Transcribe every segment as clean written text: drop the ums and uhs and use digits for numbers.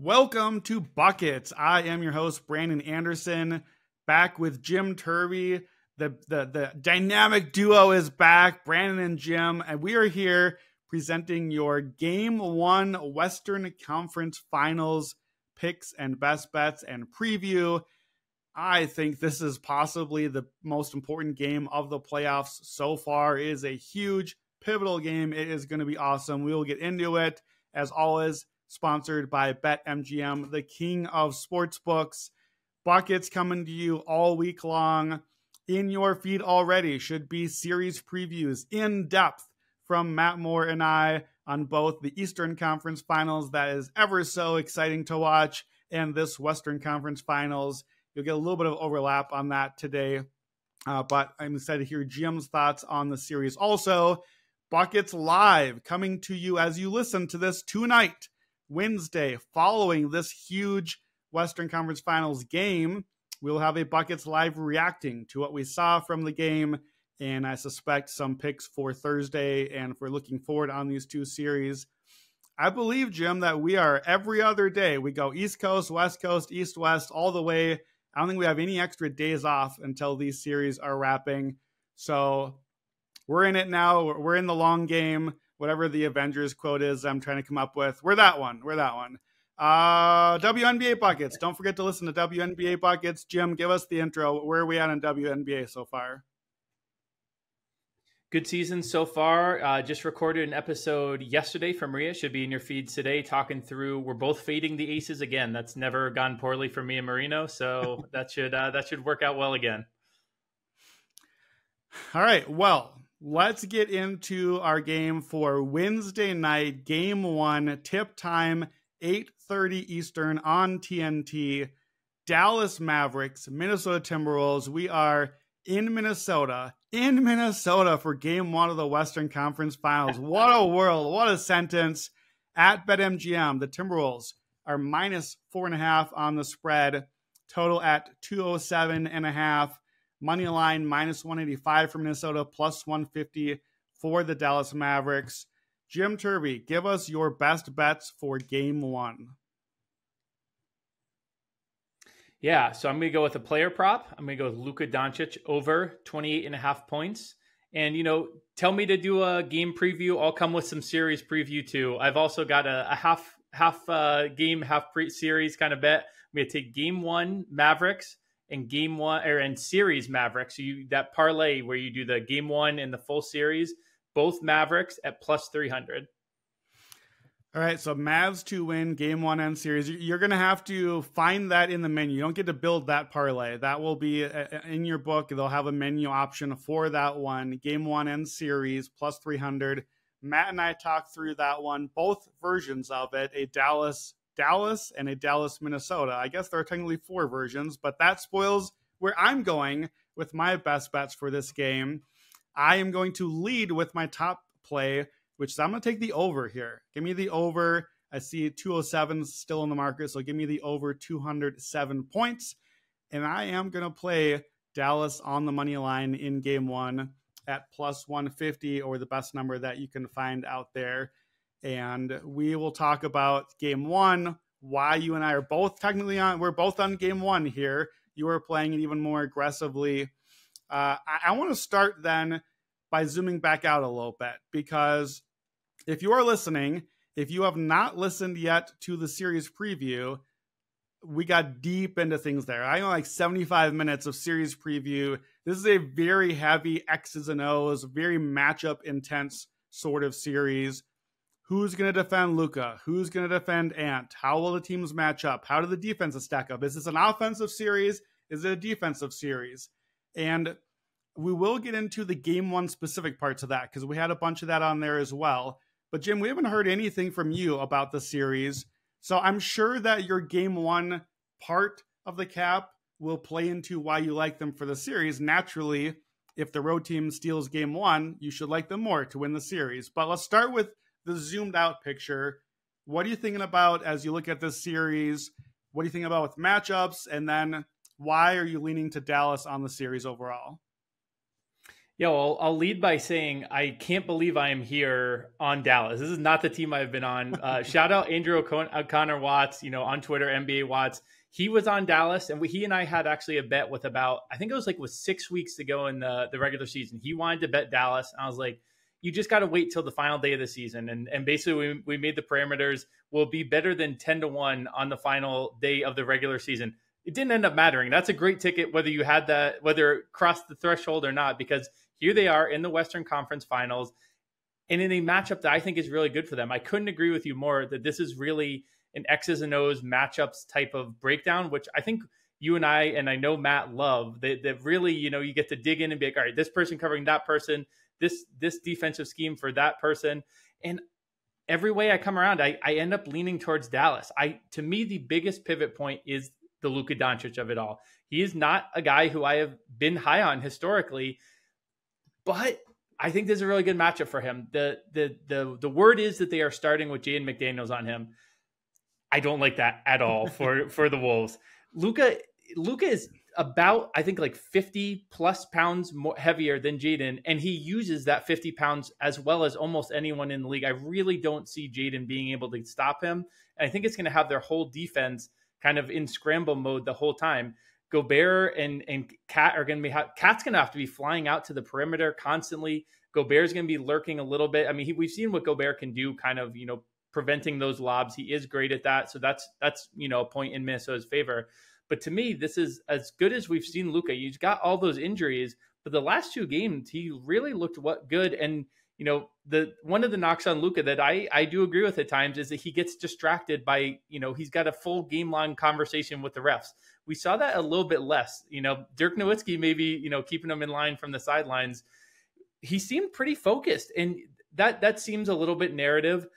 Welcome to Buckets. I am your host, Brandon Anderson, back with Jim Turvey. The dynamic duo is back, Brandon and Jim, and we are here presenting your Game 1 Western Conference Finals picks and best bets and preview. I think this is possibly the most important game of the playoffs so far. It is a huge, pivotal game. It is going to be awesome. We will get into it, as always, sponsored by BetMGM, the king of sportsbooks. Buckets coming to you all week long. In your feed already should be series previews in depth from Matt Moore and I on both the Eastern Conference Finals, that is ever so exciting to watch, and this Western Conference Finals. You'll get a little bit of overlap on that today, but I'm excited to hear Jim's thoughts on the series. Also, Buckets Live coming to you as you listen to this tonight, Wednesday, following this huge Western Conference Finals game. We'll have a Buckets Live reacting to what we saw from the game, and I suspect some picks for Thursday, and if we're looking forward on these two series. I believe, Jim, that we are every other day. We go East Coast, West Coast, East, West, all the way. I don't think we have any extra days off until these series are wrapping. So we're in it now. We're in the long game. Whatever the Avengers quote is I'm trying to come up with. We're that one. WNBA Buckets. Don't forget to listen to WNBA Buckets. Jim, give us the intro. Where are we at in WNBA so far? Good season so far. Just recorded an episode yesterday for Maria. Should be in your feeds today, talking through. We're both fading the Aces again. That's never gone poorly for me and Marino, so that should work out well again. All right. Well, let's get into our game for Wednesday night, Game 1, tip time, 8:30 Eastern on TNT. Dallas Mavericks, Minnesota Timberwolves. We are in Minnesota for Game 1 of the Western Conference Finals. What a world. What a sentence. At BetMGM, the Timberwolves are minus 4.5 on the spread. Total at 207.5. Money line minus 185 for Minnesota, plus 150 for the Dallas Mavericks. Jim Turvey, give us your best bets for Game 1. Yeah, so I'm going to go with a player prop. I'm going to go with Luka Doncic over 28.5 points. And, tell me to do a game preview. I'll come with some series preview too. I've also got a half game, half series kind of bet. I'm going to take Game 1 Mavericks and Game 1 and series Mavericks. So that parlay where you do the Game 1 and the full series, both Mavericks at plus 300. All right, so Mavs to win Game 1 and series. You're going to have to find that in the menu. You don't get to build that parlay. That will be in your book. They'll have a menu option for that one. Game 1 and series, plus 300. Matt and I talked through that one, both versions of it, a Dallas and a Dallas, Minnesota. I guess there are technically 4 versions, but that spoils where I'm going with my best bets for this game. I am going to lead with my top play, which is I'm going to take the over here. Give me the over. I see 207 still in the market, so give me the over 207 points. And I am going to play Dallas on the money line in Game 1 at plus 150, or the best number that you can find out there. And we will talk about Game 1, why you and I are both technically on. We're both on Game 1 here. You are playing it even more aggressively. I want to start then by zooming back out a little bit, because if you are listening, if you have not listened yet to the series preview, we got deep into things there. I know, like 75 minutes of series preview. This is a very heavy X's and O's, very matchup intense sort of series. Who's going to defend Luka? Who's going to defend Ant? How will the teams match up? How do the defenses stack up? Is this an offensive series? Is it a defensive series? And we will get into the Game 1 specific parts of that, because we had a bunch of that on there as well. But Jim, we haven't heard anything from you about the series. So I'm sure that your Game 1 part of the cap will play into why you like them for the series. Naturally, if the road team steals Game 1, you should like them more to win the series. But let's start with the zoomed out picture. What are you thinking about as you look at this series? What do you think about with matchups? And then why are you leaning to Dallas on the series overall? Yeah, well, I'll lead by saying I can't believe I am here on Dallas. This is not the team I've been on. Shout out Andrew O'Connor Watts, on Twitter, NBA Watts. He was on Dallas, and he and I had actually a bet with I think it was like with 6 weeks to go in the regular season. He wanted to bet Dallas, and I was like, you just got to wait till the final day of the season. And basically, we made the parameters will be better than 10-1 on the final day of the regular season. It didn't end up mattering. That's a great ticket, whether you had that, whether it crossed the threshold or not, because here they are in the Western Conference Finals and in a matchup that I think is really good for them. I couldn't agree with you more that this is really an X's and O's matchups type of breakdown, which I think you and I know Matt love. That really, you get to dig in and be like, all right, this person covering that person, this defensive scheme for that person. And every way I come around, I end up leaning towards Dallas. To me, the biggest pivot point is the Luka Doncic of it all. He is not a guy who I have been high on historically, but I think this is a really good matchup for him. The word is that they are starting with Jaden McDaniels on him. I don't like that at all for the Wolves. Luka is about, I think, like 50 plus pounds more heavier than Jaden, and he uses that 50 pounds as well as almost anyone in the league. I really don't see Jaden being able to stop him. And I think it's going to have their whole defense kind of in scramble mode the whole time. Gobert and Cat are going to be Cat's going to have to be flying out to the perimeter constantly. Gobert's going to be lurking a little bit. I mean, we've seen what Gobert can do, kind of, preventing those lobs. He is great at that. So that's a point in Minnesota's favor. But to me, this is as good as we've seen Luka. He's got all those injuries, but the last 2 games, he really looked good. And, one of the knocks on Luka that I do agree with at times is that he gets distracted by, he's got a full game long conversation with the refs. We saw that a little bit less. Dirk Nowitzki maybe, keeping him in line from the sidelines. He seemed pretty focused, and that seems a little bit narrative.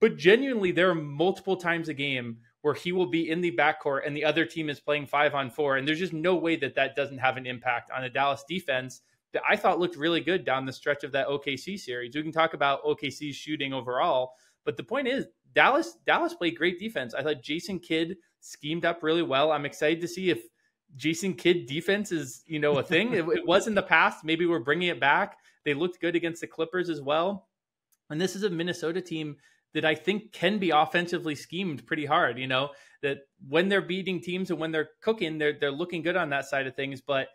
But genuinely, there are multiple times a game where he will be in the backcourt and the other team is playing 5-on-4. And there's just no way that doesn't have an impact on the Dallas defense that I thought looked really good down the stretch of that OKC series. We can talk about OKC's shooting overall, but the point is Dallas played great defense. I thought Jason Kidd schemed up really well. I'm excited to see if Jason Kidd defense is, a thing. It was in the past. Maybe we're bringing it back. They looked good against the Clippers as well. And this is a Minnesota team that I think can be offensively schemed pretty hard, that when they're beating teams and when they're cooking, they're looking good on that side of things. But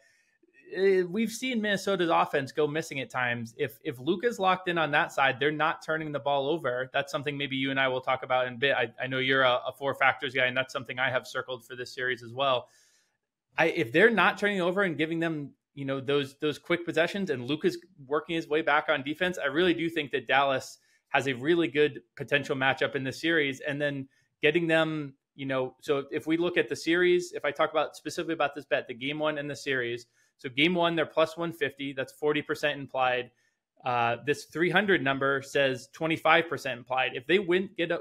we've seen Minnesota's offense go missing at times. If Luka's locked in on that side, they're not turning the ball over. That's something maybe you and I will talk about in a bit. I know you're a 4 factors guy, and that's something I have circled for this series as well. If they're not turning over and giving them, those quick possessions, and Luka's working his way back on defense, I really do think that Dallas has a really good potential matchup in this series. And then getting them, so if we look at the series, if I talk about specifically about this bet, the game 1 and the series. So game 1, they're plus 150. That's 40% implied. This 300 number says 25% implied. If they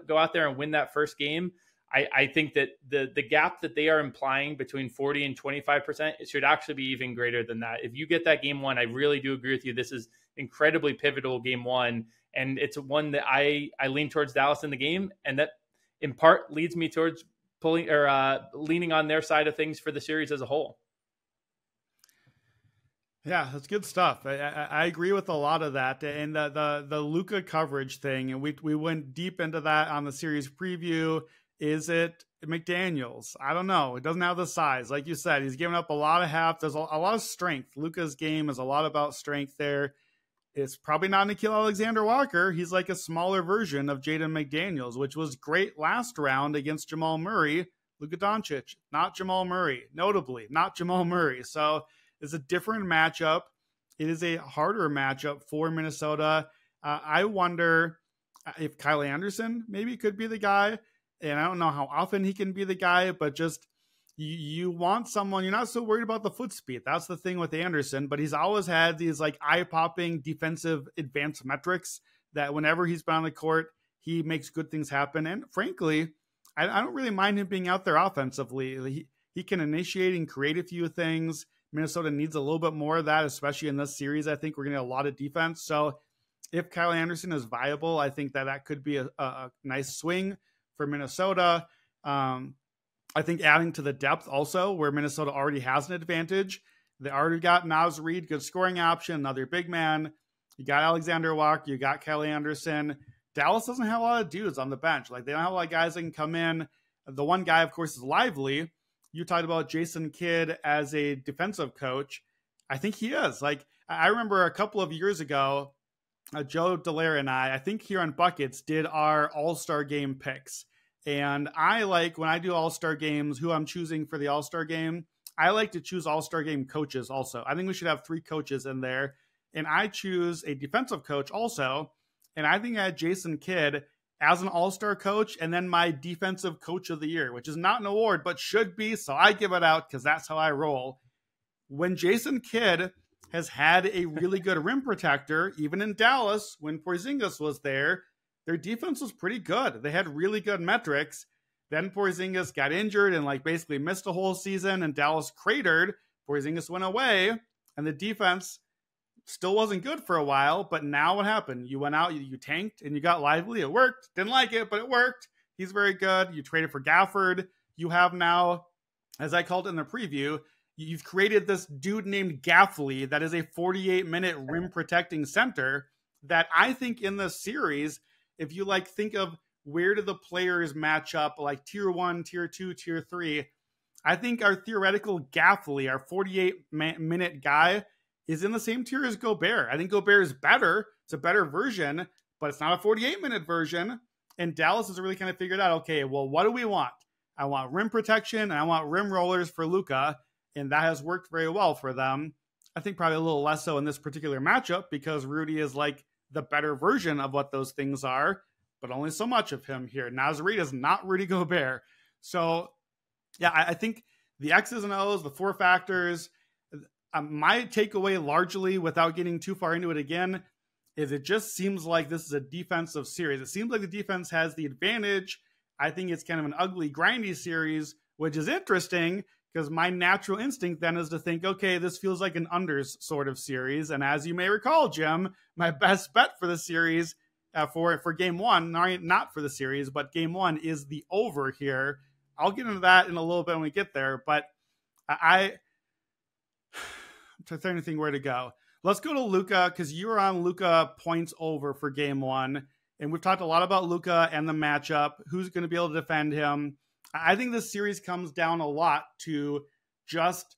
go out there and win that first game, I think that the gap that they are implying between 40 and 25%, it should actually be even greater than that. If you get that game 1, I really do agree with you. This is incredibly pivotal game 1. And it's one that I lean towards Dallas in the game. And that in part leads me towards leaning on their side of things for the series as a whole. Yeah, that's good stuff. I agree with a lot of that. And the Luka coverage thing, and we went deep into that on the series preview. Is it McDaniels? I don't know. It doesn't have the size. Like you said, he's giving up a lot of half. There's a lot of strength. Luka's game is a lot about strength there. It's probably not Nickeil Alexander-Walker. He's like a smaller version of Jaden McDaniels, which was great last round against Jamal Murray. Luka Doncic, not Jamal Murray. Notably, not Jamal Murray. So it's a different matchup. It is a harder matchup for Minnesota. I wonder if Kyle Anderson maybe could be the guy. And I don't know how often he can be the guy, but just you want someone, you're not so worried about the foot speed. That's the thing with Anderson, but he's always had these like eye-popping defensive advanced metrics that whenever he's been on the court, he makes good things happen. And frankly, I don't really mind him being out there offensively. He can initiate and create a few things. Minnesota needs a little bit more of that, especially in this series. I think we're going to get a lot of defense. So if Kyle Anderson is viable, I think that could be a nice swing for Minnesota. I think adding to the depth also, where Minnesota already has an advantage, They already got Naz Reid, good scoring option, another big man. You got Alexander Walker, you got Kelly Anderson. Dallas doesn't have a lot of dudes on the bench. Like, they don't have a lot of guys that can come in. The one guy, of course, is Lively. You talked about Jason Kidd as a defensive coach. I think he is. Like, I remember a couple of years ago, Joe Dallaire and I think here on Buckets, did our All-Star game picks. And I like, when I do All-Star games, who I'm choosing for the All-Star game, I like to choose All-Star game coaches also. I think we should have 3 coaches in there. And I choose a defensive coach also. And I think I had Jason Kidd as an All-Star coach, and then my defensive coach of the year, which is not an award, but should be. So I give it out because that's how I roll. When Jason Kidd has had a really good rim protector, even in Dallas, when Porzingis was there, their defense was pretty good. They had really good metrics. Then Porzingis got injured and like basically missed a whole season, and Dallas cratered. Porzingis went away, and the defense still wasn't good for a while. But now what happened? You went out, you tanked, and you got Lively. It worked. Didn't like it, but it worked. He's very good. You traded for Gafford. You have now, as I called it in the preview, you've created this dude named Gaffley that is a 48-minute rim protecting center that I think in this series, if you like think of where do the players match up, like tier 1, tier 2, tier 3, I think our theoretical Gaffley, our 48-minute guy, is in the same tier as Gobert. I think Gobert is better. It's a better version, but it's not a 48-minute version. And Dallas has really kind of figured out, okay, well, what do we want? I want rim protection, and I want rim rollers for Luka, and that has worked very well for them. I think probably a little less so in this particular matchup because Rudy is like the better version of what those things are, but only so much of him here. Naz Reid is not Rudy Gobert. So, yeah, I think the X's and O's, the 4 factors, my takeaway largely, without getting too far into it again, is it just seems like this is a defensive series. It seems like the defense has the advantage. I think it's kind of an ugly, grindy series, which is interesting because my natural instinct then is to think, okay, this feels like an unders sort of series. And as you may recall, Jim, my best bet for the series for game 1, not for the series, but game 1 is the over here. I'll get into that in a little bit when we get there, but I'm trying to think where to go. Let's go to Luka because you were on Luka points over for game 1. And we've talked a lot about Luka and the matchup, who's going to be able to defend him. I think this series comes down a lot to just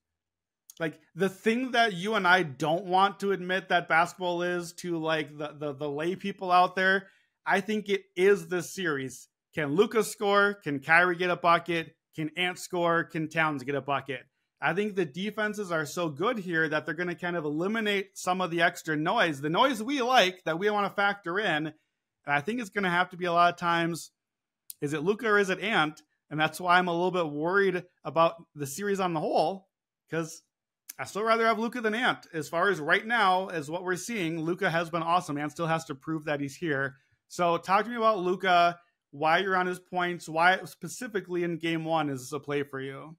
like the thing that you and I don't want to admit that basketball is to like the lay people out there. I think it is this series. Can Luka score? Can Kyrie get a bucket? Can Ant score? Can Towns get a bucket? I think the defenses are so good here that they're going to kind of eliminate some of the extra noise, the noise we like that we want to factor in. And I think it's going to have to be a lot of times, is it Luka or is it Ant? And that's why I'm a little bit worried about the series on the whole, because I still rather have Luka than Ant. As far as right now, as what we're seeing, Luka has been awesome. Ant still has to prove that he's here. So talk to me about Luka, why you're on his points, why specifically in game 1 is this a play for you?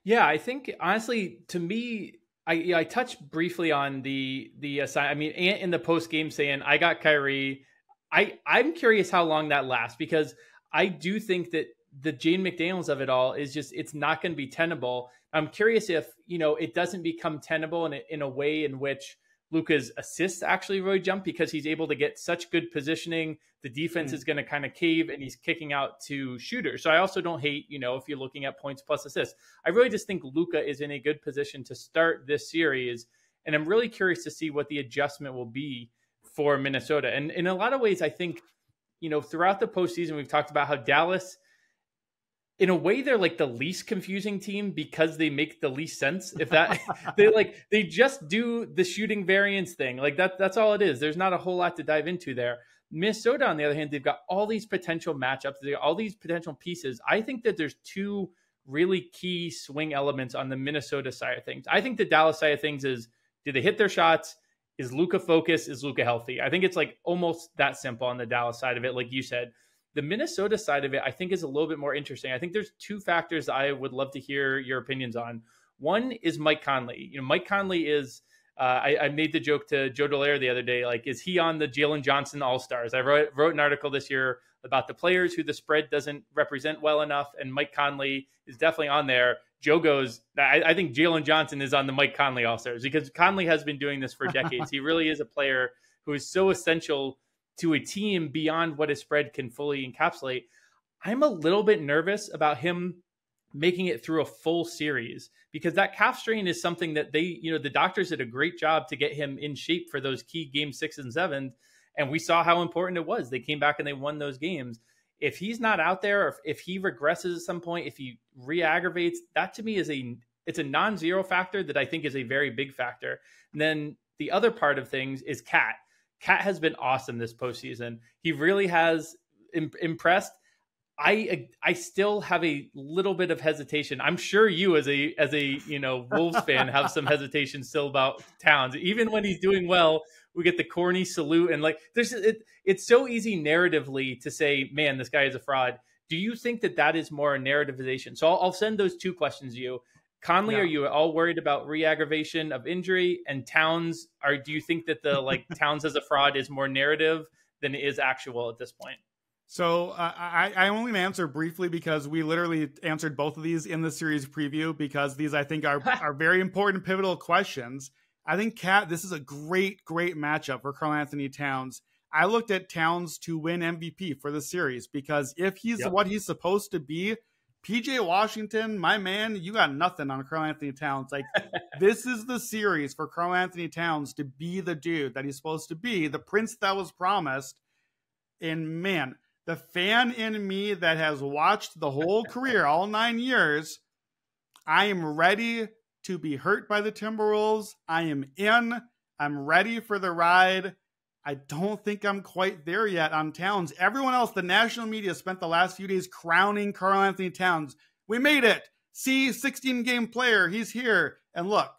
Yeah, I think honestly, to me, I touched briefly on the aside. I mean, Ant in the post game saying, "I got Kyrie." I'm curious how long that lasts because I do think that the Jane McDaniels of it all is just it's not going to be tenable. I'm curious if it doesn't become tenable in a way in which Luka's assists actually really jump because he's able to get such good positioning. The defense is going to kind of cave and he's kicking out to shooters. So I also don't hate, if you're looking at points plus assists. I really just think Luka is in a good position to start this series. And I'm really curious to see what the adjustment will be for Minnesota. And in a lot of ways, I think, throughout the postseason, we've talked about how Dallas, in a way, they're like the least confusing team because they make the least sense. If that they just do the shooting variance thing. Like that's all it is. There's not a whole lot to dive into there. Minnesota, on the other hand, they've got all these potential matchups. They got all these potential pieces. I think that there's 2 really key swing elements on the Minnesota side of things. I think the Dallas side of things is, do they hit their shots? Is Luka focused? Is Luka healthy? I think it's like almost that simple on the Dallas side of it. Like you said, the Minnesota side of it, I think is a little bit more interesting. I think there's 2 factors I would love to hear your opinions on. One is Mike Conley. Mike Conley is, I made the joke to Joe Dallaire the other day, like, is he on the Jalen Johnson All-Stars? I wrote an article this year about the players who the spread doesn't represent well enough, and Mike Conley is definitely on there. Joe goes, I think Jalen Johnson is on the Mike Conley All-Stars, because Conley has been doing this for decades. He really is a player who is so essential to a team beyond what a spread can fully encapsulate. I'm a little bit nervous about him making it through a full series, because that calf strain is something that the doctors did a great job to get him in shape for those key game 6 and 7. And we saw how important it was. They came back and they won those games. If he's not out there, or if he regresses at some point, if he re-aggravates, that to me it's a non-zero factor that I think is a very big factor. And then the other part of things is Cat. Cat has been awesome this postseason. He really has impressed. I still have a little bit of hesitation. I'm sure you as a Wolves fan have some hesitation still about Towns. Even when he's doing well, we get the corny salute, and like it's so easy narratively to say, man, this guy is a fraud. Do you think that is more a narrativization? So I'll send those two questions to you. Conley, Are you all worried about re-aggravation of injury? And Towns, do you think that the Towns as a fraud is more narrative than it is actual at this point? So I only answer briefly because we literally answered both of these in the series preview, because these I think are very important, pivotal questions. I think this is a great matchup for Karl-Anthony Towns. I looked at Towns to win MVP for the series, because if he's what he's supposed to be, PJ Washington, my man, you got nothing on Karl-Anthony Towns. Like, this is the series for Karl-Anthony Towns to be the dude that he's supposed to be, the prince that was promised. And man, the fan in me that has watched the whole career, all 9 years, I am ready to be hurt by the Timberwolves. I am in. I'm ready for the ride. I don't think I'm quite there yet on Towns. Everyone else, the national media, spent the last few days crowning Karl-Anthony Towns. We made it. See, 16-game player. He's here. And look,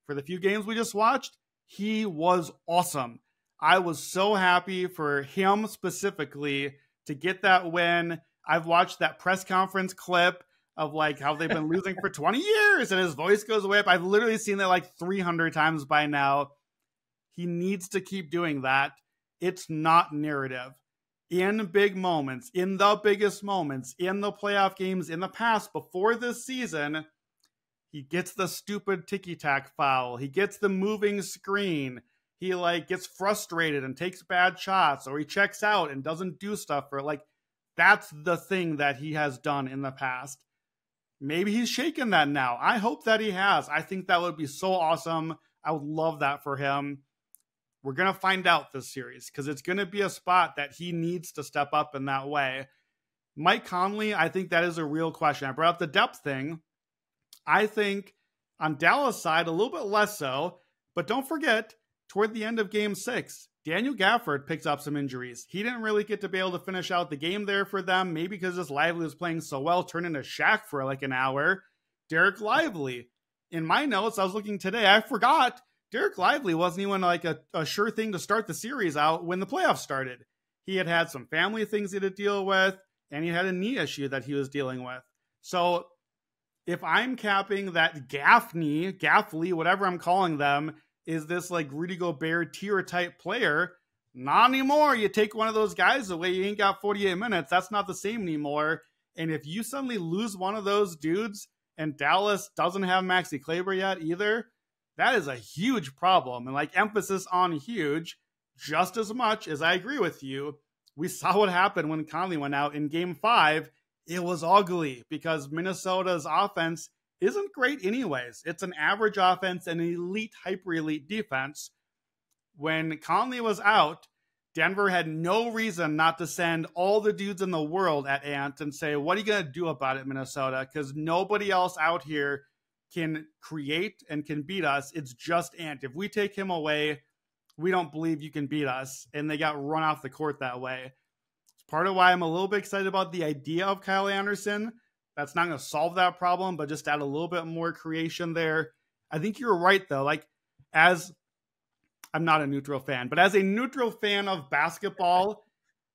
for the few games we just watched, he was awesome. I was so happy for him specifically to get that win. I've watched that press conference clip of how they've been losing for 20 years and his voice goes way up. I've literally seen that 300 times by now. He needs to keep doing that. It's not narrative. In big moments, in the biggest moments, in the playoff games in the past before this season, he gets the stupid ticky-tack foul. He gets the moving screen. He gets frustrated and takes bad shots, or he checks out and doesn't do stuff for that's the thing that he has done in the past. Maybe he's shaken that now. I hope that he has. I think that would be so awesome. I would love that for him. We're going to find out this series, because it's going to be a spot that he needs to step up in that way. Mike Conley, I think that is a real question. I brought up the depth thing. I think on Dallas' side, a little bit less so, but don't forget, toward the end of game 6, Daniel Gafford picks up some injuries. He didn't really get to be able to finish out the game there for them, maybe because this Lively was playing so well, turned into Shaq for an hour. Derek Lively. In my notes, I was looking today, I forgot Derek Lively wasn't even a sure thing to start the series out when the playoffs started. He had some family things he had to deal with, and he had a knee issue that he was dealing with. So if I'm capping that Gaffley, whatever I'm calling them, is this Rudy Gobert tier type player, not anymore. You take one of those guys away, you ain't got 48 minutes. That's not the same anymore. And if you suddenly lose one of those dudes, and Dallas doesn't have Maxi Kleber yet either, that is a huge problem. And emphasis on huge, just as much as I agree with you. We saw what happened when Conley went out in game 5. It was ugly because Minnesota's offense isn't great anyways. It's an average offense and an elite, hyper-elite defense. When Conley was out, Denver had no reason not to send all the dudes in the world at Ant and say, what are you going to do about it, Minnesota? Because nobody else out here can create and can beat us. It's just Ant. If we take him away, we don't believe you can beat us. And they got run off the court that way. It's part of why I'm a little bit excited about the idea of Kyle Anderson. That's not going to solve that problem, but just add a little bit more creation there. I think you're right, though. As I'm not a neutral fan, but as a neutral fan of basketball,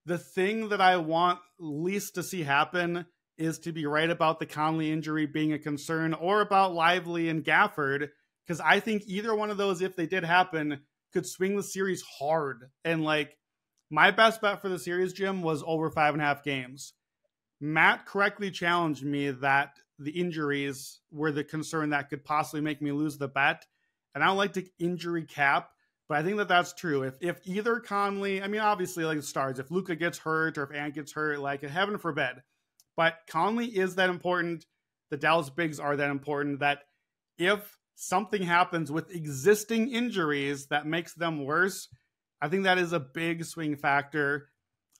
the thing that I want least to see happen is to be right about the Conley injury being a concern, or about Lively and Gafford, because I think either one of those, if they did happen, could swing the series hard. And my best bet for the series, Jim, was over 5.5 games. Matt correctly challenged me that the injuries were the concern that could possibly make me lose the bet. And I don't like to injury cap, but I think that that's true. If either Conley, I mean, obviously, like the stars, if Luka gets hurt or if Ant gets hurt, like heaven forbid. But Conley is that important. The Dallas Bigs are that important that if something happens with existing injuries that makes them worse, I think that is a big swing factor.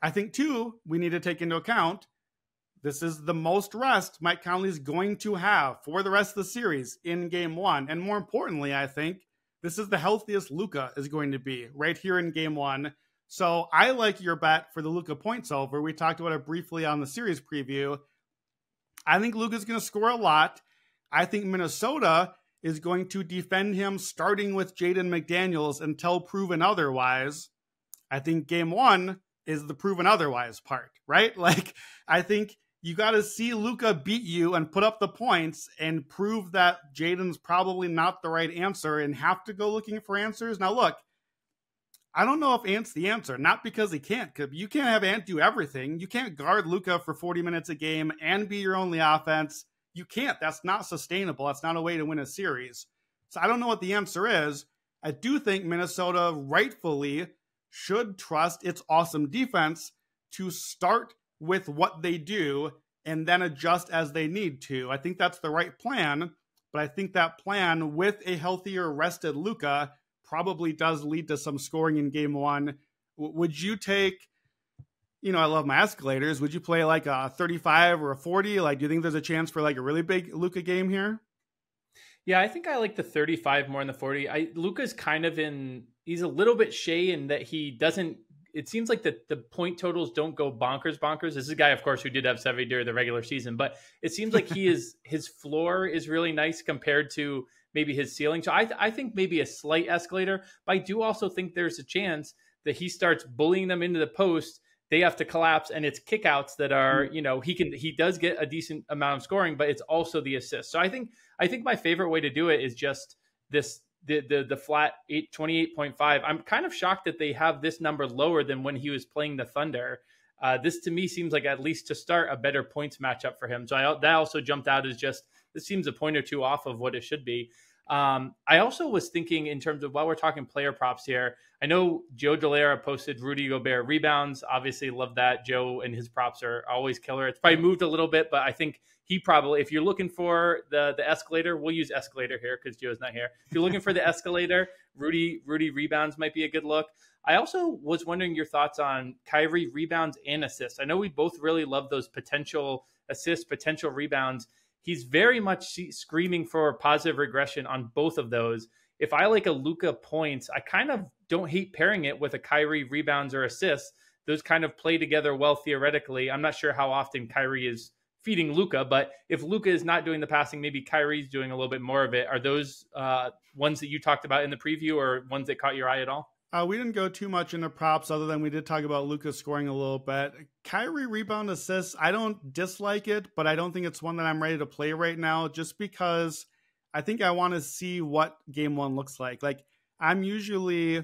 I think, too, we need to take into account this is the most rest Mike Conley is going to have for the rest of the series in game one. And more importantly, I think this is the healthiest Luka is going to be right here in game one. So I like your bet for the Luka points over. We talked about it briefly on the series preview. I think Luka's going to score a lot. I think Minnesota is going to defend him starting with Jaden McDaniels until proven otherwise. I think game one is the proven otherwise part, right? Like, I think you got to see Luka beat you and put up the points and prove that Jaden's probably not the right answer and have to go looking for answers. Now, look, I don't know if Ant's the answer, not because he can't, because you can't have Ant do everything. You can't guard Luka for 40 minutes a game and be your only offense. You can't. That's not sustainable. That's not a way to win a series. So I don't know what the answer is. I do think Minnesota rightfully should trust its awesome defense to start with what they do and then adjust as they need to. I think that's the right plan, but I think that plan with a healthier, rested Luka probably does lead to some scoring in game one. Would you take, I love my escalators. Would you play like a 35 or a 40? Like, do you think there's a chance for like a really big Luka game here? Yeah, I think I like the 35 more than the 40. Luka's kind of he's a little bit Shea in that he doesn't, it seems like the point totals don't go bonkers. This is a guy, of course, who did have 70 during the regular season, but it seems like his floor is really nice compared to maybe his ceiling. So I think maybe a slight escalator, but I do also think there's a chance that he starts bullying them into the post. They have to collapse, and it's kickouts that are, he does get a decent amount of scoring, but it's also the assist. So I think my favorite way to do it is just the flat 28.5. I'm kind of shocked that they have this number lower than when he was playing the Thunder. This to me seems like, at least to start, a better points matchup for him. So that also jumped out as just, this seems a point or two off of what it should be. I also was thinking in terms of, while we're talking player props here, I know Joe Delera posted Rudy Gobert rebounds. Obviously love that. Joe and his props are always killer. It's probably moved a little bit, but I think he probably, if you're looking for the escalator, we'll use escalator here because Joe's not here. If you're looking for the escalator, Rudy rebounds might be a good look. I also was wondering your thoughts on Kyrie rebounds and assists. I know we both really love those potential assists, potential rebounds. He's very much screaming for positive regression on both of those. If I like a Luka points, I kind of don't hate pairing it with a Kyrie rebounds or assists. Those kind of play together well theoretically. I'm not sure how often Kyrie is feeding Luka, but if Luka is not doing the passing, maybe Kyrie's doing a little bit more of it. Are those ones that you talked about in the preview, or ones that caught your eye at all? We didn't go too much into props, other than we did talk about Luka scoring a little bit. Kyrie rebound assists, I don't dislike it, but I don't think it's one that I'm ready to play right now, just because I think I want to see what game one looks like. Like, I'm usually,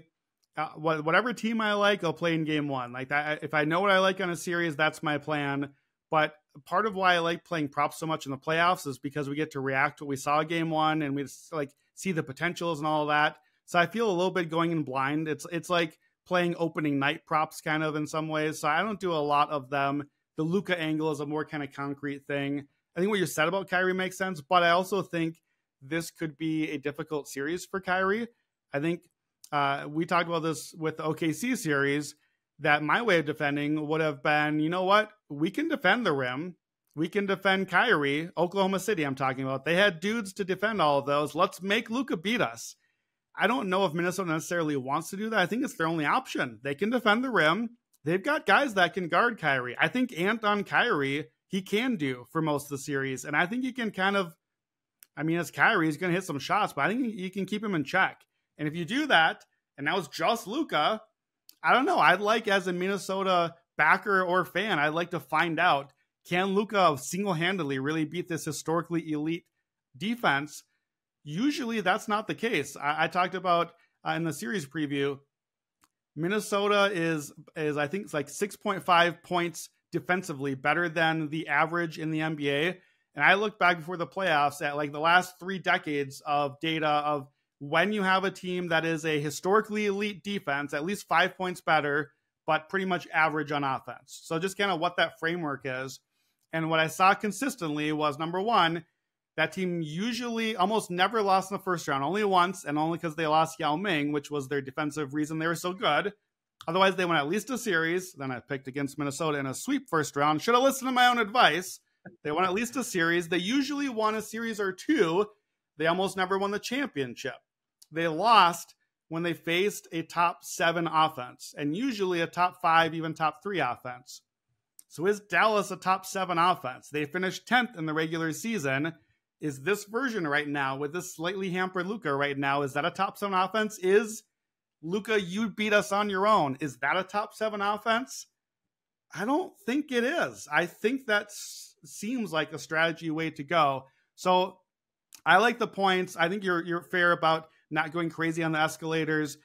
whatever team I like, I'll play in game one. Like, if I know what I like on a series, that's my plan. But part of why I like playing props so much in the playoffs is because we get to react to what we saw game one, and we just, like, see the potentials and all of that. So I feel a little bit going in blind. It's like playing opening night props kind of in some ways. So I don't do a lot of them. The Luka angle is a more kind of concrete thing. I think what you said about Kyrie makes sense, but I also think this could be a difficult series for Kyrie. I think we talked about this with the OKC series, that my way of defending would have been, you know what? We can defend the rim. We can defend Kyrie. Oklahoma City, I'm talking about. They had dudes to defend all of those. Let's make Luka beat us. I don't know if Minnesota necessarily wants to do that. I think it's their only option. They can defend the rim. They've got guys that can guard Kyrie. I think Ant on Kyrie, he can do for most of the series. And I think he can kind of, as Kyrie, he's going to hit some shots, but I think you can keep him in check. And if you do that, and now it's just Luka, I don't know. I'd like, as a Minnesota backer or fan, I'd like to find out, can Luka single-handedly really beat this historically elite defense? Usually that's not the case. I talked about in the series preview, Minnesota is I think it's like 6.5 points defensively better than the average in the NBA. And I look back before the playoffs at like the last 3 decades of data of when you have a team that is a historically elite defense, at least 5 points better, but pretty much average on offense. So just kind of what that framework is. And what I saw consistently was, number one, that team usually almost never lost in the first round, only once, and only because they lost Yao Ming, which was their defensive reason they were so good. Otherwise, they won at least a series. Then I picked against Minnesota in a sweep first round. Should have listened to my own advice. They won at least a series. They usually won a series or 2. They almost never won the championship. They lost when they faced a top 7 offense, and usually a top 5, even top 3 offense. So is Dallas a top 7 offense? They finished 10th in the regular season. Is this version right now, with this slightly hampered Luka right now, is that a top 7 offense? Is Luka, you beat us on your own? Is that a top 7 offense? I don't think it is. I think that seems like a strategy way to go. So I like the points. I think you're fair about not going crazy on the escalators.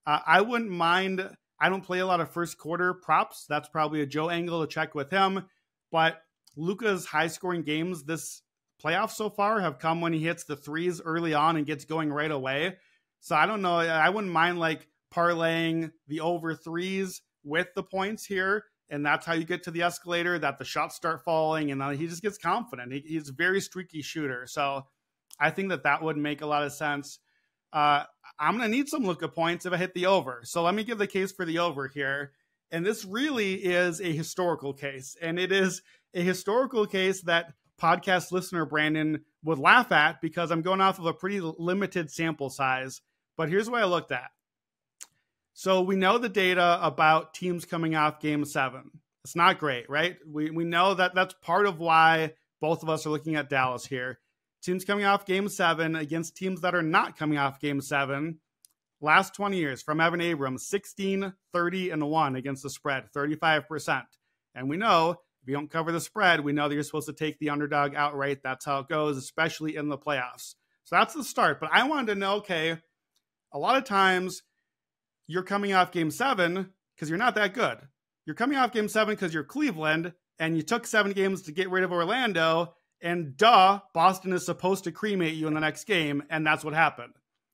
I wouldn't mind. I don't play a lot of first quarter props. That's probably a Joe angle to check with him. But Luka's high scoring games this playoff so far have come when he hits the threes early on and gets going right away. So I don't know. I wouldn't mind like parlaying the over threes with the points here. And that's how you get to the escalator, that the shots start falling and he just gets confident. He's a very streaky shooter. So I think that would make a lot of sense. I'm going to need some Luka points if I hit the over. So let me give the case for the over here. And this really is a historical case. And it is a historical case that podcast listener Brandon would laugh at because I'm going off of a pretty limited sample size. But here's what I looked at. So we know the data about teams coming off game 7. It's not great, right? We know that that's part of why both of us are looking at Dallas here. Teams coming off game 7 against teams that are not coming off game 7. Last 20 years from Evan Abrams, 16, 30, and 1 against the spread, 35%. And we know if you don't cover the spread, we know that you're supposed to take the underdog outright. That's how it goes, especially in the playoffs. So that's the start. But I wanted to know, okay, a lot of times you're coming off game 7 because you're not that good. You're coming off game 7 because you're Cleveland and you took 7 games to get rid of Orlando. And Boston is supposed to cremate you in the next game. And that's what happened.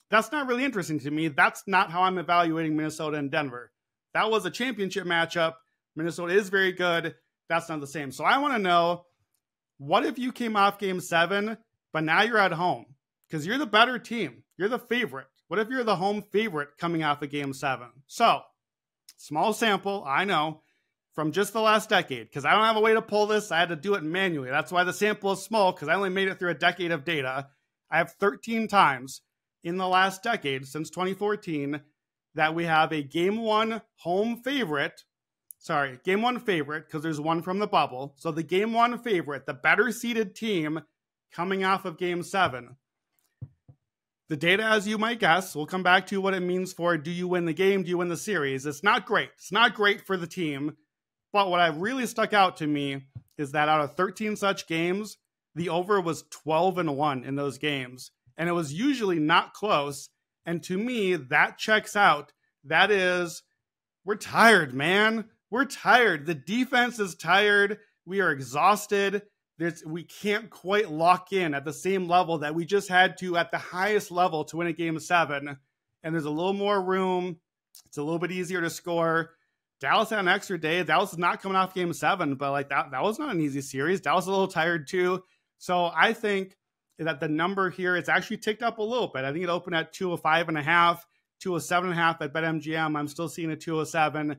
That's not really interesting to me. That's not how I'm evaluating Minnesota and Denver. That was a championship matchup. Minnesota is very good. That's not the same. So I want to know, what if you came off game 7, but now you're at home? Because you're the better team. You're the favorite. What if you're the home favorite coming off of game 7? So, small sample, I know, from just the last decade, because I don't have a way to pull this. I had to do it manually. That's why the sample is small, because I only made it through a decade of data. I have 13 times in the last decade, since 2014, that we have a game 1 home favorite. Sorry, game 1 favorite, because there's one from the bubble. So the game 1 favorite, the better seeded team coming off of game 7. The data, as you might guess, we'll come back to what it means for, do you win the game? Do you win the series? It's not great. It's not great for the team. But what really stuck out to me is that out of 13 such games, the over was 12-1 in those games. And it was usually not close. And to me, that checks out. That is, we're tired, man. We're tired. The defense is tired. We are exhausted. We can't quite lock in at the same level that we just had to at the highest level to win a game 7. And there's a little more room. It's a little bit easier to score. Dallas had an extra day. Dallas is not coming off game 7, but like that was not an easy series. Dallas is a little tired too. So I think that the number here, it's actually ticked up a little bit. I think it opened at 205.5, 207.5 at BetMGM. I'm still seeing a 207.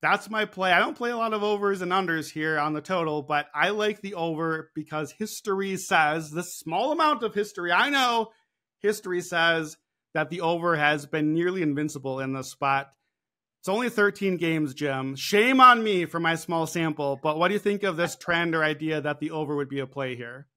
That's my play. I don't play a lot of overs and unders here on the total, but I like the over because history says, this small amount of history, I know history says that the over has been nearly invincible in this spot. It's only 13 games, Jim. Shame on me for my small sample, but what do you think of this trend or idea that the over would be a play here?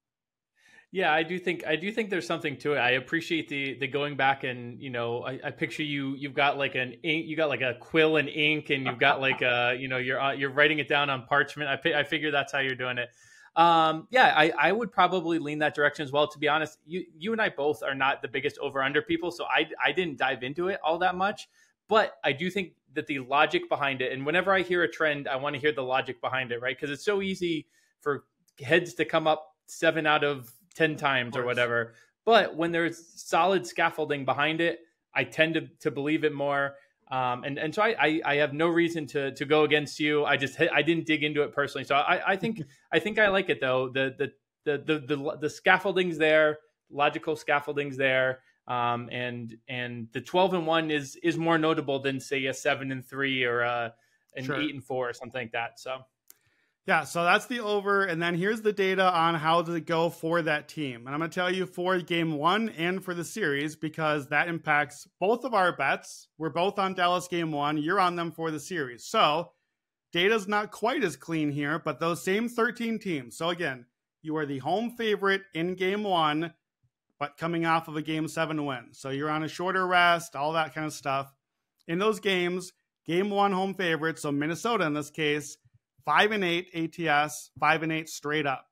Yeah, I do think there's something to it. I appreciate the going back and, I picture you've got like you got like a quill and ink and you've got like you're writing it down on parchment. I figure that's how you're doing it. I would probably lean that direction as well. To be honest, you and I both are not the biggest over under people, so I didn't dive into it all that much. But I do think that the logic behind it, and whenever I hear a trend, I want to hear the logic behind it, right? Because it's so easy for heads to come up 7 out of 10 times or whatever. But when there's solid scaffolding behind it, I tend to believe it more. And so I have no reason to go against you. I didn't dig into it personally. So I think I like it though. The scaffolding's there, logical scaffolding's there. And the 12-1 is more notable than say a 7-3 or an 8-4 or something like that. So. Yeah, so that's the over, and then here's the data on how to go for that team. And I'm going to tell you for game 1 and for the series, because that impacts both of our bets. We're both on Dallas game 1. You're on them for the series. So data's not quite as clean here, but those same 13 teams. So again, you are the home favorite in game 1, but coming off of a game 7 win. So you're on a shorter rest, all that kind of stuff. In those games, game 1 home favorite, so Minnesota in this case, 5-8 ATS, 5-8 straight up.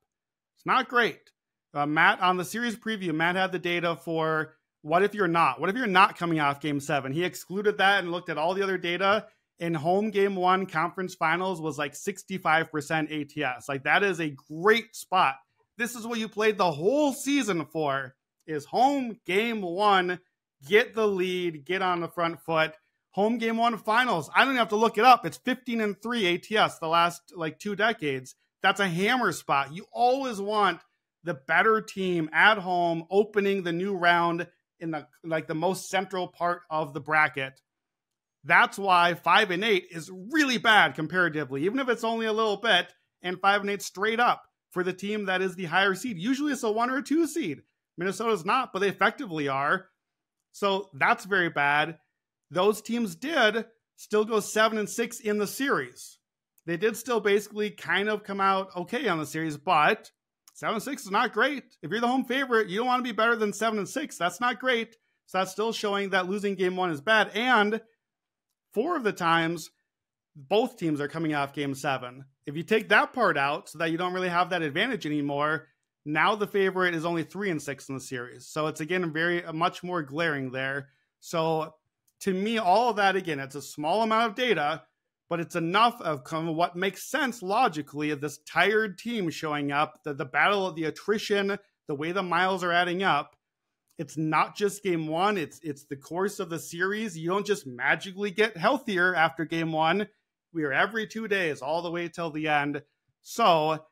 It's not great. Matt, on the series preview, Matt had the data for what if you're not? What if you're not coming off game 7? He excluded that and looked at all the other data. In home game 1 conference finals was like 65% ATS. Like that is a great spot. This is what you played the whole season for, is home game 1, get the lead, get on the front foot. Home game 1 finals. I don't even have to look it up. It's 15-3 ATS the last 2 decades. That's a hammer spot. You always want the better team at home opening the new round in the most central part of the bracket. That's why 5-8 is really bad comparatively, even if it's only a little bit, and 5-8 straight up for the team that is the higher seed. Usually it's a 1 or a 2 seed. Minnesota's not, but they effectively are. So that's very bad. Those teams did still go 7-6 in the series. They did still basically kind of come out okay on the series, but 7-6 is not great. If you're the home favorite, you don't want to be better than 7-6. That's not great. So that's still showing that losing game 1 is bad. And 4 of the times, both teams are coming off game 7. If you take that part out so that you don't really have that advantage anymore, now the favorite is only 3-6 in the series. So it's again much more glaring there. So to me, all of that, again, it's a small amount of data, but it's enough of kind of what makes sense logically of this tired team showing up, the battle of the attrition, the way the miles are adding up. It's not just game 1. It's the course of the series. You don't just magically get healthier after game 1. We are every 2 days all the way till the end. So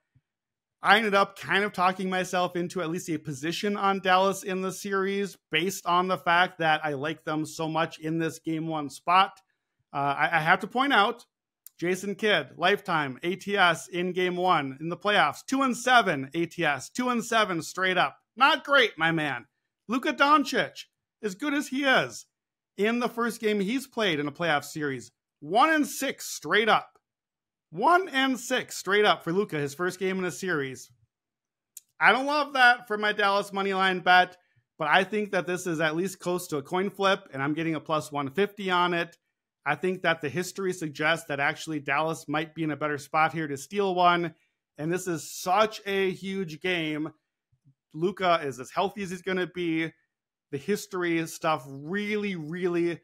I ended up kind of talking myself into at least a position on Dallas in the series based on the fact that I like them so much in this game 1 spot. I have to point out, Jason Kidd, lifetime ATS in game 1 in the playoffs, 2-7 ATS, 2-7 straight up. Not great, my man. Luka Doncic, as good as he is, in the first game he's played in a playoff series, 1-6 straight up. 1-6 straight up for Luka, his first game in a series. I don't love that for my Dallas moneyline bet, but I think that this is at least close to a coin flip, and I'm getting a plus 150 on it. I think that the history suggests that actually Dallas might be in a better spot here to steal one, and this is such a huge game. Luka is as healthy as he's going to be. The history stuff really,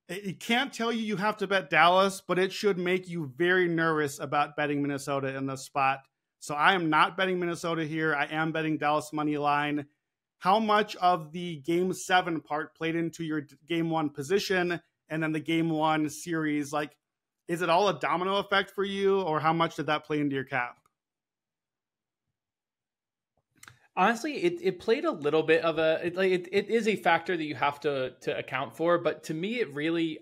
it can't tell you have to bet Dallas, but it should make you very nervous about betting Minnesota in this spot. So I am not betting Minnesota here. I am betting Dallas money line. How much of the game 7 part played into your game 1 position and then the game 1 series? Like, is it all a domino effect for you, or how much did that play into your cap? Honestly, it played a little bit of it is a factor that you have to account for, but to me,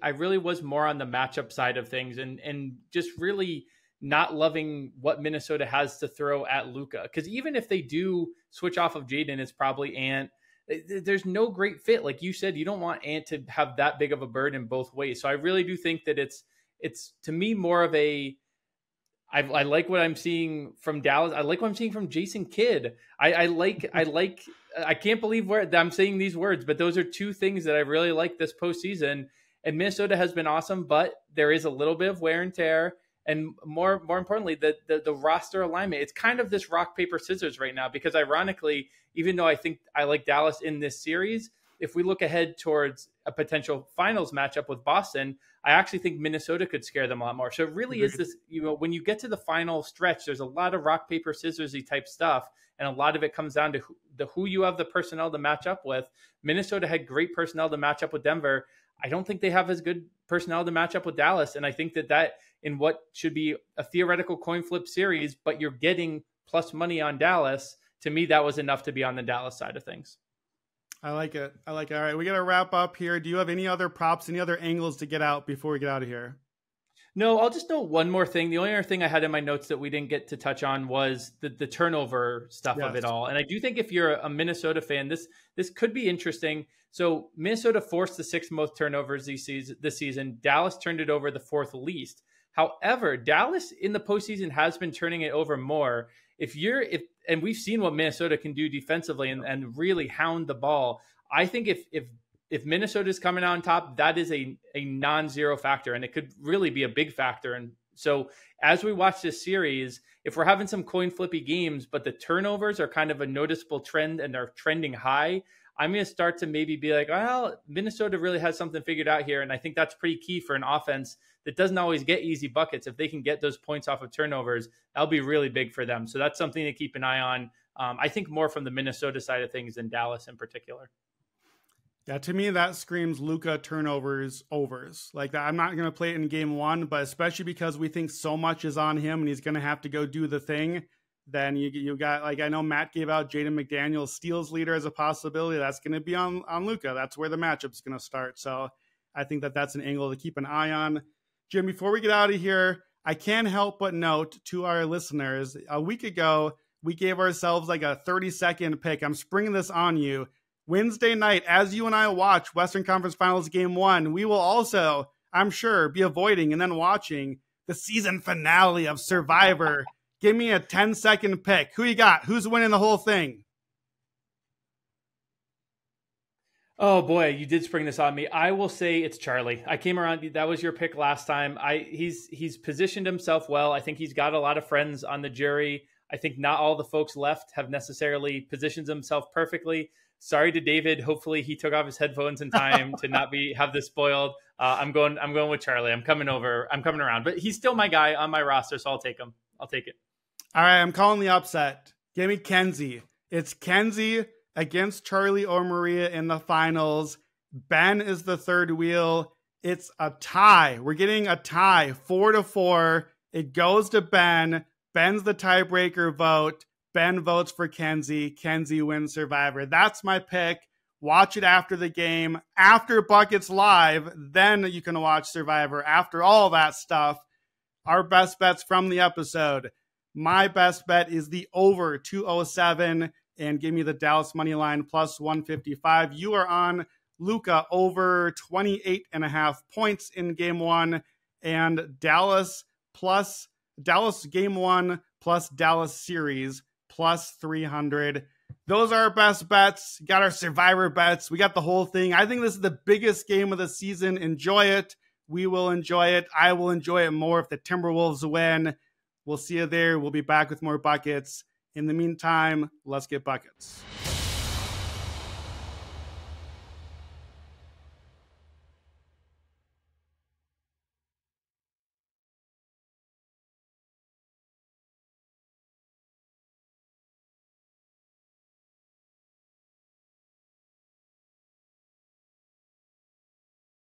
I really was more on the matchup side of things and just really not loving what Minnesota has to throw at Luka. Because even if they do switch off of Jaden, it's probably Ant. There's no great fit. Like you said, you don't want Ant to have that big of a burden both ways. So I really do think that it's to me more of a, I like what I'm seeing from Dallas. I like what I'm seeing from Jason Kidd. I can't believe I'm saying these words, but those are two things that I really like this postseason. And Minnesota has been awesome, but there is a little bit of wear and tear. And more importantly, the roster alignment. It's kind of this rock, paper, scissors right now, because ironically, even though I think I like Dallas in this series, if we look ahead towards a potential finals matchup with Boston, I actually think Minnesota could scare them a lot more. So it really is this, when you get to the final stretch, there's a lot of rock, paper, scissorsy type stuff. And a lot of it comes down to who you have the personnel to match up with. Minnesota had great personnel to match up with Denver. I don't think they have as good personnel to match up with Dallas. And I think that in what should be a theoretical coin flip series, but you're getting plus money on Dallas, to me, that was enough to be on the Dallas side of things. I like it. All right, we got to wrap up here. Do you have any other props, any other angles to get out before we get out of here? No, I'll just note one more thing. The only other thing I had in my notes that we didn't get to touch on was the turnover stuff of it all. And I do think if you're a Minnesota fan, this could be interesting. So Minnesota forced the 6th most turnovers this season. Dallas turned it over the 4th least. However, Dallas in the postseason has been turning it over more. And we've seen what Minnesota can do defensively and really hound the ball. I think if Minnesota is coming out on top, that is a non-zero factor, and it could really be a big factor. And so as we watch this series, if we're having some coin flippy games, but the turnovers are kind of a noticeable trend and they're trending high, I'm going to start to maybe be like, well, Minnesota really has something figured out here. And I think that's pretty key for an offense that doesn't always get easy buckets. If they can get those points off of turnovers, that'll be really big for them. So that's something to keep an eye on. I think more from the Minnesota side of things than Dallas in particular. Yeah, to me, that screams Luka turnovers overs. Like that, I'm not going to play it in game 1, but especially because we think so much is on him and he's going to have to go do the thing. Then you got, like, I know Matt gave out Jaden McDaniels steals leader as a possibility. That's going to be on Luka. That's where the matchup's going to start. So I think that's an angle to keep an eye on. Jim, before we get out of here, I can't help but note to our listeners, a week ago, we gave ourselves like a 30-second pick. I'm springing this on you. Wednesday night, as you and I watch Western Conference Finals Game 1, we will also, I'm sure, be avoiding and then watching the season finale of Survivor. Give me a 10-second pick. Who you got? Who's winning the whole thing? Oh boy, you did spring this on me. I will say it's Charlie. I came around. That was your pick last time. He's positioned himself well. I think he's got a lot of friends on the jury. I think not all the folks left have necessarily positioned himself perfectly. Sorry to David. Hopefully he took off his headphones in time to not have this spoiled. I'm going with Charlie. I'm coming around, but he's still my guy on my roster, so I'll take him. I'll take it. All right, I'm calling the upset. Give me Kenzie. It's Kenzie against Charlie or Maria in the finals. Ben is the third wheel. It's a tie. We're getting a tie, 4-4. It goes to Ben. Ben's the tiebreaker vote. Ben votes for Kenzie. Kenzie wins Survivor. That's my pick. Watch it after the game. After Buckets Live, then you can watch Survivor. After all that stuff, our best bets from the episode. My best bet is the over 207 and give me the Dallas money line plus 155. You are on Luka over 28.5 points in game 1 and Dallas game 1 plus Dallas series plus 300. Those are our best bets. Got our Survivor bets. We got the whole thing. I think this is the biggest game of the season. Enjoy it. We will enjoy it. I will enjoy it more if the Timberwolves win. We'll see you there. We'll be back with more buckets. In the meantime, let's get buckets.